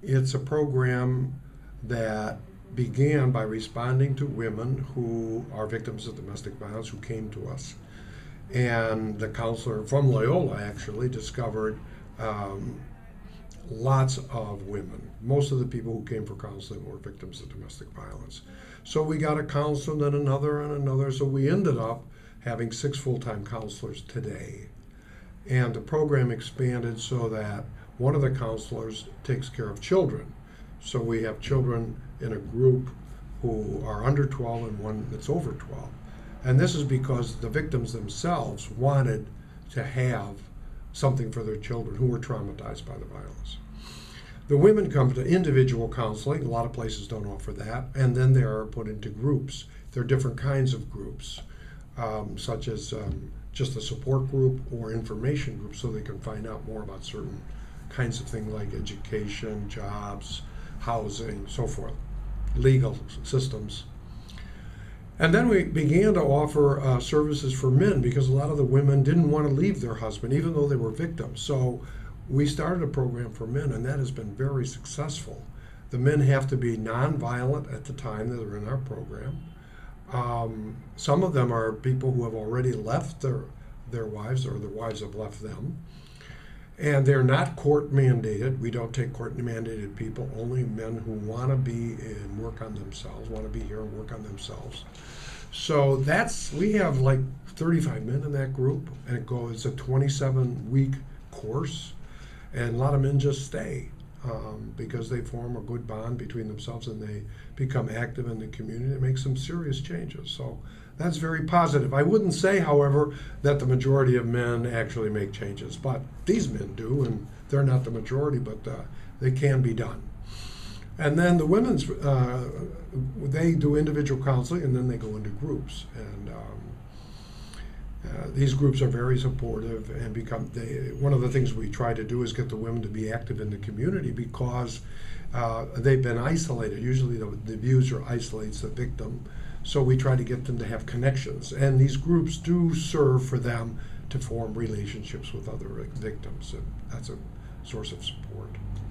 It's a program that began by responding to women who are victims of domestic violence who came to us. And the counselor from Loyola actually discovered lots of women. Most of the people who came for counseling were victims of domestic violence. So we got a counselor, then another, and another. So we ended up having 6 full-time counselors today. And the program expanded so that one of the counselors takes care of children. So we have children in a group who are under 12 and one that's over 12. And this is because the victims themselves wanted to have something for their children who were traumatized by the violence. The women come to individual counseling. A lot of places don't offer that. And then they are put into groups. There are different kinds of groups, such as just a support group or information group, so they can find out more about certain kinds of things like education, jobs, housing, so forth, legal systems. And then we began to offer services for men because a lot of the women didn't want to leave their husband, even though they were victims. So we started a program for men, and that has been very successful. The men have to be nonviolent at the time that they're in our program. Some of them are people who have already left their wives, or their wives have left them. And they're not court mandated. We don't take court mandated people, only men who want to be and work on themselves, want to be here and work on themselves. So we have like 35 men in that group, and it's a 27-week course. And a lot of men just stay because they form a good bond between themselves and they become active in the community. It makes some serious changes. So that's very positive. I wouldn't say, however, that the majority of men actually make changes, but these men do, and they're not the majority, but they can be done. And then the women's, they do individual counseling, and then they go into groups. And these groups are very supportive and one of the things we try to do is get the women to be active in the community because they've been isolated. Usually the abuser isolates the victim. So we try to get them to have connections. And these groups do serve for them to form relationships with other victims. And that's a source of support.